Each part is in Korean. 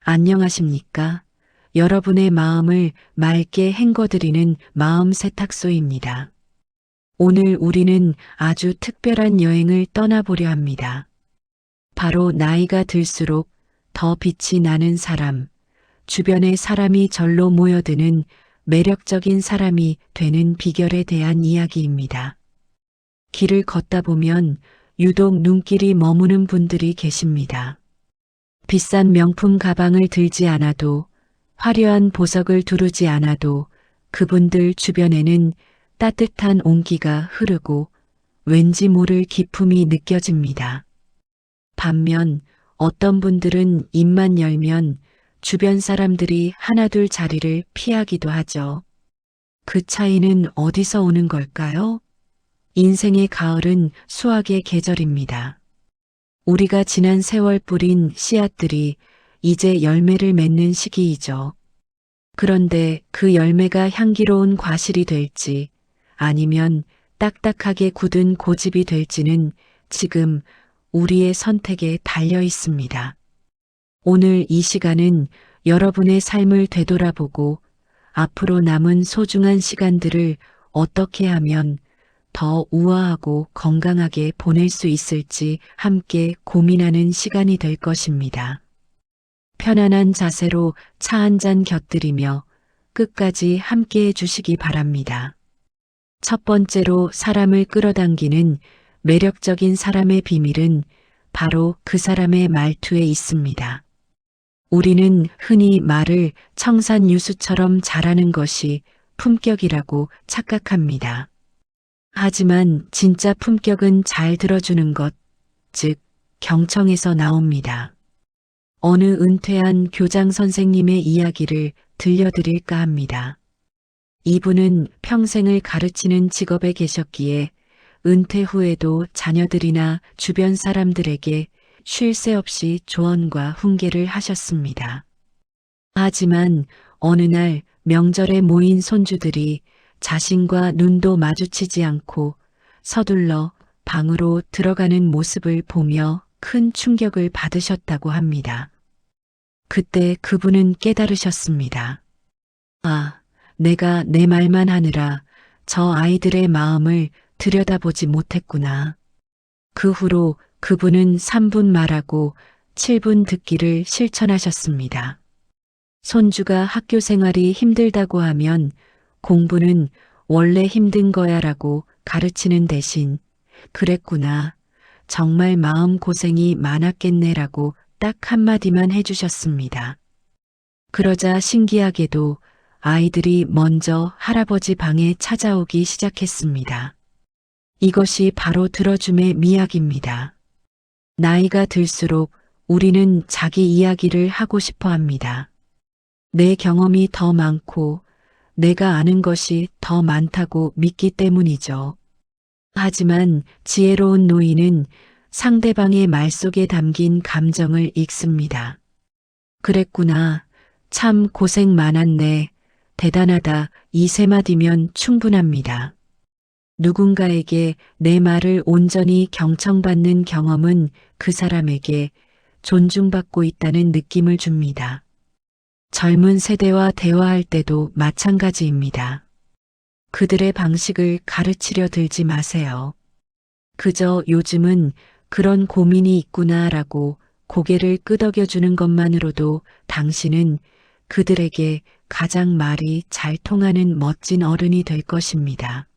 안녕하십니까? 여러분의 마음을 맑게 헹궈드리는 마음 세탁소입니다. 오늘 우리는 아주 특별한 여행을 떠나보려 합니다. 바로 나이가 들수록 더 빛이 나는 사람, 주변에 사람이 절로 모여드는 매력적인 사람이 되는 비결에 대한 이야기입니다. 길을 걷다 보면 유독 눈길이 머무는 분들이 계십니다. 비싼 명품 가방을 들지 않아도, 화려한 보석을 두르지 않아도 그분들 주변에는 따뜻한 온기가 흐르고 왠지 모를 기품이 느껴집니다. 반면 어떤 분들은 입만 열면 주변 사람들이 하나둘 자리를 피하기도 하죠. 그 차이는 어디서 오는 걸까요? 인생의 가을은 수확의 계절입니다. 우리가 지난 세월 뿌린 씨앗들이 이제 열매를 맺는 시기이죠. 그런데 그 열매가 향기로운 과실이 될지 아니면 딱딱하게 굳은 고집이 될지는 지금 우리의 선택에 달려 있습니다. 오늘 이 시간은 여러분의 삶을 되돌아보고 앞으로 남은 소중한 시간들을 어떻게 하면 더 우아하고 건강하게 보낼 수 있을지 함께 고민하는 시간이 될 것입니다. 편안한 자세로 차 한 잔 곁들이며 끝까지 함께 해주시기 바랍니다. 첫 번째로 사람을 끌어당기는 매력적인 사람의 비밀은 바로 그 사람의 말투에 있습니다. 우리는 흔히 말을 청산유수처럼 잘하는 것이 품격이라고 착각합니다. 하지만 진짜 품격은 잘 들어주는 것, 즉 경청에서 나옵니다. 어느 은퇴한 교장 선생님의 이야기를 들려드릴까 합니다. 이분은 평생을 가르치는 직업에 계셨기에 은퇴 후에도 자녀들이나 주변 사람들에게 쉴 새 없이 조언과 훈계를 하셨습니다. 하지만 어느 날 명절에 모인 손주들이 자신과 눈도 마주치지 않고 서둘러 방으로 들어가는 모습을 보며 큰 충격을 받으셨다고 합니다. 그때 그분은 깨달으셨습니다. 아, 내가 내 말만 하느라 저 아이들의 마음을 들여다보지 못했구나. 그 후로 그분은 3분 말하고 7분 듣기를 실천하셨습니다. 손주가 학교 생활이 힘들다고 하면 공부는 원래 힘든 거야라고 가르치는 대신 그랬구나. 정말 마음고생이 많았겠네라고 딱 한마디만 해주셨습니다. 그러자 신기하게도 아이들이 먼저 할아버지 방에 찾아오기 시작했습니다. 이것이 바로 들어줌의 미학입니다. 나이가 들수록 우리는 자기 이야기를 하고 싶어 합니다. 내 경험이 더 많고 내가 아는 것이 더 많다고 믿기 때문이죠. 하지만 지혜로운 노인은 상대방의 말 속에 담긴 감정을 읽습니다. 그랬구나. 참 고생 많았네. 대단하다. 이 세 마디면 충분합니다. 누군가에게 내 말을 온전히 경청받는 경험은 그 사람에게 존중받고 있다는 느낌을 줍니다. 젊은 세대와 대화할 때도 마찬가지입니다. 그들의 방식을 가르치려 들지 마세요. 그저 요즘은 그런 고민이 있구나라고 고개를 끄덕여주는 것만으로도 당신은 그들에게 가장 말이 잘 통하는 멋진 어른이 될 것입니다.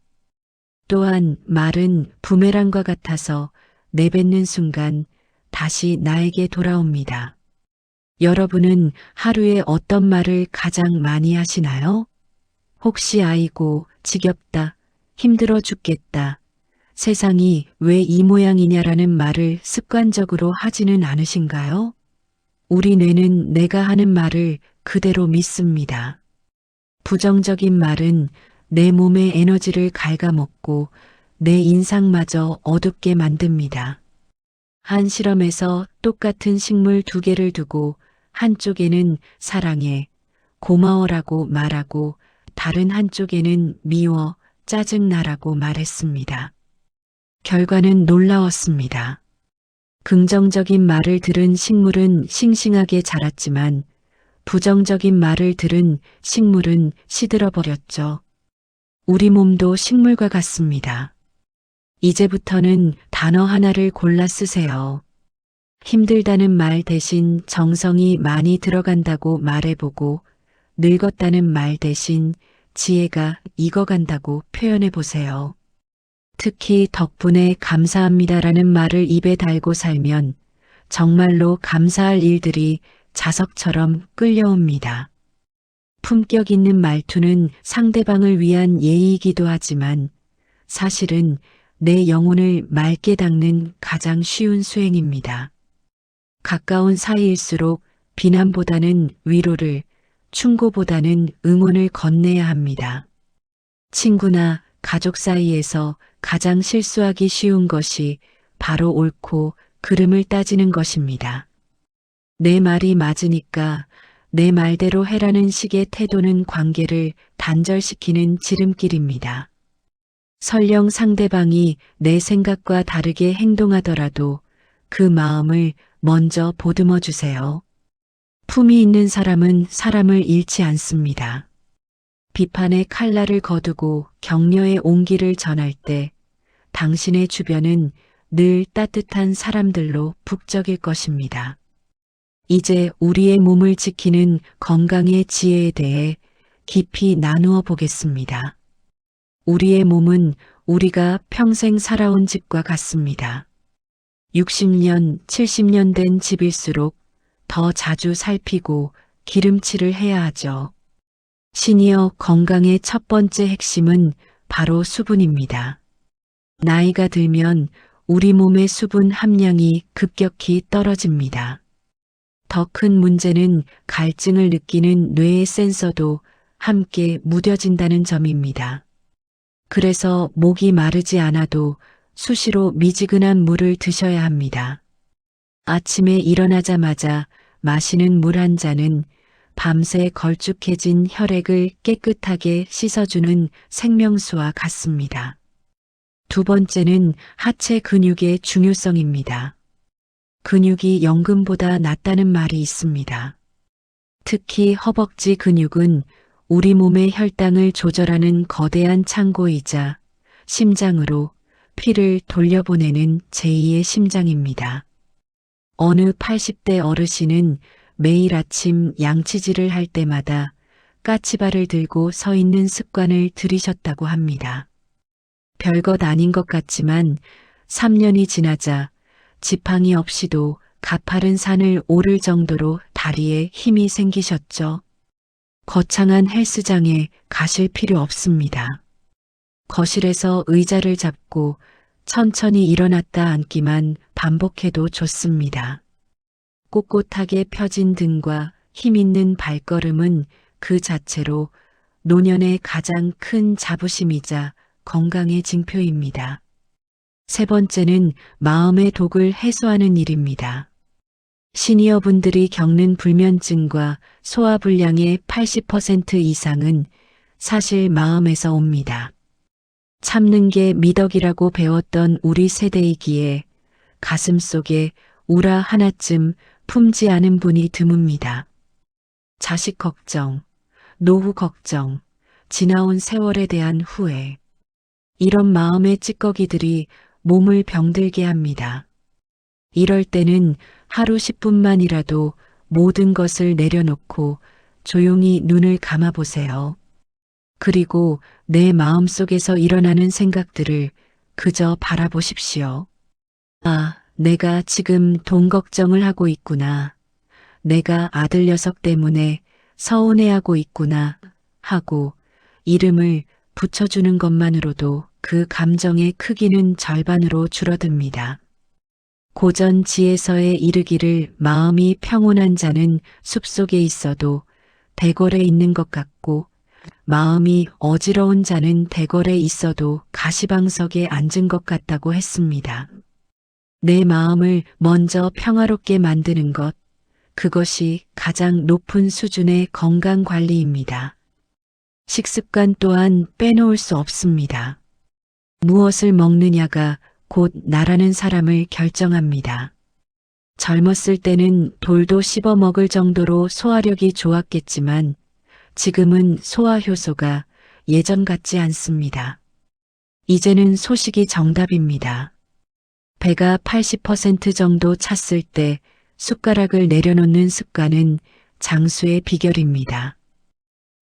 또한 말은 부메랑과 같아서 내뱉는 순간 다시 나에게 돌아옵니다. 여러분은 하루에 어떤 말을 가장 많이 하시나요? 혹시 아이고, 지겹다, 힘들어 죽겠다, 세상이 왜 이 모양이냐라는 말을 습관적으로 하지는 않으신가요? 우리 뇌는 내가 하는 말을 그대로 믿습니다. 부정적인 말은 내 몸의 에너지를 갉아먹고 내 인상마저 어둡게 만듭니다. 한 실험에서 똑같은 식물 2개를 두고 한쪽에는 사랑해, 고마워라고 말하고 다른 한쪽에는 미워, 짜증나라고 말했습니다. 결과는 놀라웠습니다. 긍정적인 말을 들은 식물은 싱싱하게 자랐지만 부정적인 말을 들은 식물은 시들어 버렸죠. 우리 몸도 식물과 같습니다. 이제부터는 단어 하나를 골라 쓰세요. 힘들다는 말 대신 정성이 많이 들어간다고 말해보고, 늙었다는 말 대신 지혜가 익어간다고 표현해보세요. 특히 덕분에 감사합니다라는 말을 입에 달고 살면 정말로 감사할 일들이 자석처럼 끌려옵니다. 품격 있는 말투는 상대방을 위한 예의이기도 하지만 사실은 내 영혼을 맑게 닦는 가장 쉬운 수행입니다. 가까운 사이일수록 비난보다는 위로를, 충고보다는 응원을 건네야 합니다. 친구나 가족 사이에서 가장 실수하기 쉬운 것이 바로 옳고 그름을 따지는 것입니다. 내 말이 맞으니까 내 말대로 해라는 식의 태도는 관계를 단절시키는 지름길입니다. 설령 상대방이 내 생각과 다르게 행동하더라도 그 마음을 먼저 보듬어 주세요. 품이 있는 사람은 사람을 잃지 않습니다. 비판의 칼날을 거두고 격려의 온기를 전할 때 당신의 주변은 늘 따뜻한 사람들로 북적일 것입니다. 이제 우리의 몸을 지키는 건강의 지혜에 대해 깊이 나누어 보겠습니다. 우리의 몸은 우리가 평생 살아온 집과 같습니다. 60년, 70년 된 집일수록 더 자주 살피고 기름칠을 해야 하죠. 시니어 건강의 첫 번째 핵심은 바로 수분입니다. 나이가 들면 우리 몸의 수분 함량이 급격히 떨어집니다. 더 큰 문제는 갈증을 느끼는 뇌의 센서도 함께 무뎌진다는 점입니다. 그래서 목이 마르지 않아도 수시로 미지근한 물을 드셔야 합니다. 아침에 일어나자마자 마시는 물 한 잔은 밤새 걸쭉해진 혈액을 깨끗하게 씻어주는 생명수와 같습니다. 두 번째는 하체 근육의 중요성입니다. 근육이 연금보다 낫다는 말이 있습니다. 특히 허벅지 근육은 우리 몸의 혈당을 조절하는 거대한 창고이자 심장으로 피를 돌려보내는 제2의 심장입니다. 어느 80대 어르신은 매일 아침 양치질을 할 때마다 까치발을 들고 서 있는 습관을 들이셨다고 합니다. 별것 아닌 것 같지만 3년이 지나자 지팡이 없이도 가파른 산을 오를 정도로 다리에 힘이 생기셨죠. 거창한 헬스장에 가실 필요 없습니다. 거실에서 의자를 잡고 천천히 일어났다 앉기만 반복해도 좋습니다. 꼿꼿하게 펴진 등과 힘있는 발걸음은 그 자체로 노년의 가장 큰 자부심이자 건강의 징표입니다. 세 번째는 마음의 독을 해소하는 일입니다. 시니어분들이 겪는 불면증과 소화불량의 80% 이상은 사실 마음에서 옵니다. 참는 게 미덕이라고 배웠던 우리 세대이기에 가슴 속에 우라 하나쯤 품지 않은 분이 드뭅니다. 자식 걱정, 노후 걱정, 지나온 세월에 대한 후회. 이런 마음의 찌꺼기들이 몸을 병들게 합니다. 이럴 때는 하루 10분만이라도 모든 것을 내려놓고 조용히 눈을 감아보세요. 그리고 내 마음속에서 일어나는 생각들을 그저 바라보십시오. 아, 내가 지금 돈 걱정을 하고 있구나. 내가 아들 녀석 때문에 서운해하고 있구나 하고 이름을 붙여주는 것만으로도 그 감정의 크기는 절반으로 줄어듭니다. 고전 지혜서에 이르기를 마음이 평온한 자는 숲속에 있어도 대궐에 있는 것 같고 마음이 어지러운 자는 대궐에 있어도 가시방석에 앉은 것 같다고 했습니다. 내 마음을 먼저 평화롭게 만드는 것, 그것이 가장 높은 수준의 건강 관리입니다. 식습관 또한 빼놓을 수 없습니다. 무엇을 먹느냐가 곧 나라는 사람을 결정합니다. 젊었을 때는 돌도 씹어 먹을 정도로 소화력이 좋았겠지만 지금은 소화 효소가 예전 같지 않습니다. 이제는 소식이 정답입니다. 배가 80% 정도 찼을 때 숟가락을 내려놓는 습관은 장수의 비결입니다.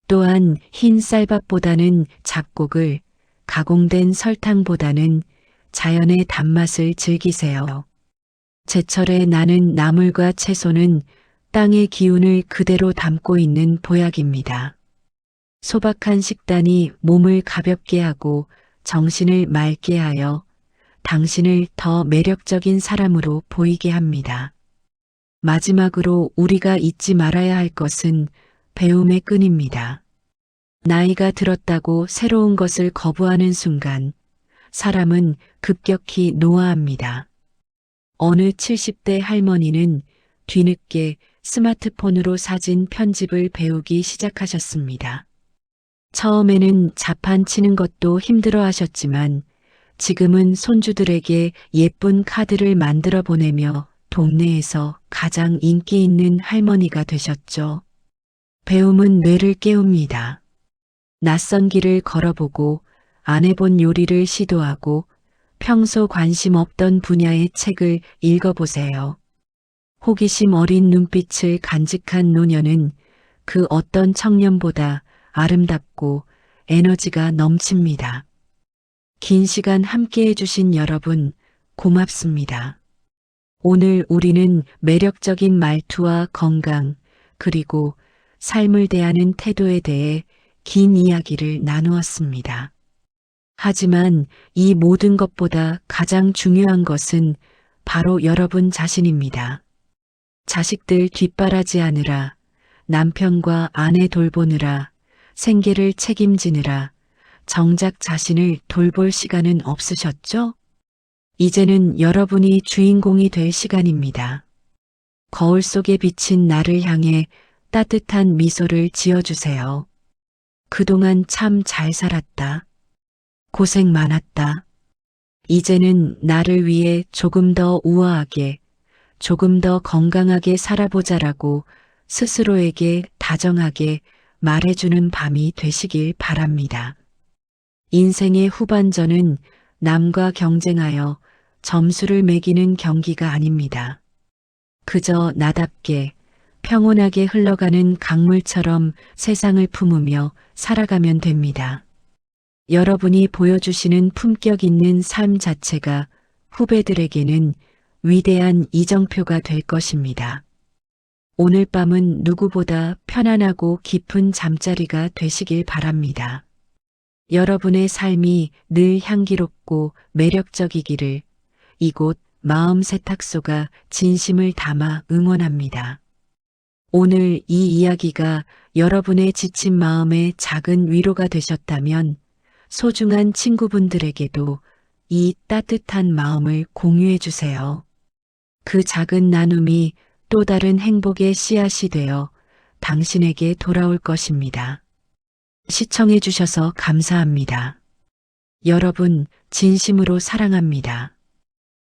또한 흰 쌀밥보다는 잡곡을, 가공된 설탕보다는 자연의 단맛을 즐기세요. 제철에 나는 나물과 채소는 땅의 기운을 그대로 담고 있는 보약입니다. 소박한 식단이 몸을 가볍게 하고 정신을 맑게 하여 당신을 더 매력적인 사람으로 보이게 합니다. 마지막으로 우리가 잊지 말아야 할 것은 배움의 끈입니다. 나이가 들었다고 새로운 것을 거부하는 순간 사람은 급격히 노화합니다. 어느 70대 할머니는 뒤늦게 스마트폰으로 사진 편집을 배우기 시작하셨습니다. 처음에는 자판 치는 것도 힘들어 하셨지만 지금은 손주들에게 예쁜 카드를 만들어 보내며 동네에서 가장 인기 있는 할머니가 되셨죠. 배움은 뇌를 깨웁니다. 낯선 길을 걸어보고 안 해본 요리를 시도하고 평소 관심 없던 분야의 책을 읽어보세요. 호기심 어린 눈빛을 간직한 노년은 그 어떤 청년보다 아름답고 에너지가 넘칩니다. 긴 시간 함께 해주신 여러분, 고맙습니다. 오늘 우리는 매력적인 말투와 건강, 그리고 삶을 대하는 태도에 대해 긴 이야기를 나누었습니다. 하지만 이 모든 것보다 가장 중요한 것은 바로 여러분 자신입니다. 자식들 뒷바라지하느라, 남편과 아내 돌보느라, 생계를 책임지느라 정작 자신을 돌볼 시간은 없으셨죠? 이제는 여러분이 주인공이 될 시간입니다. 거울 속에 비친 나를 향해 따뜻한 미소를 지어주세요. 그동안 참 잘 살았다. 고생 많았다. 이제는 나를 위해 조금 더 우아하게, 조금 더 건강하게 살아보자라고 스스로에게 다정하게 말해주는 밤이 되시길 바랍니다. 인생의 후반전은 남과 경쟁하여 점수를 매기는 경기가 아닙니다. 그저 나답게 평온하게 흘러가는 강물처럼 세상을 품으며 살아가면 됩니다. 여러분이 보여주시는 품격 있는 삶 자체가 후배들에게는 위대한 이정표가 될 것입니다. 오늘 밤은 누구보다 편안하고 깊은 잠자리가 되시길 바랍니다. 여러분의 삶이 늘 향기롭고 매력적이기를 이곳 마음 세탁소가 진심을 담아 응원합니다. 오늘 이 이야기가 여러분의 지친 마음에 작은 위로가 되셨다면 소중한 친구분들에게도 이 따뜻한 마음을 공유해 주세요. 그 작은 나눔이 또 다른 행복의 씨앗이 되어 당신에게 돌아올 것입니다. 시청해 주셔서 감사합니다. 여러분, 진심으로 사랑합니다.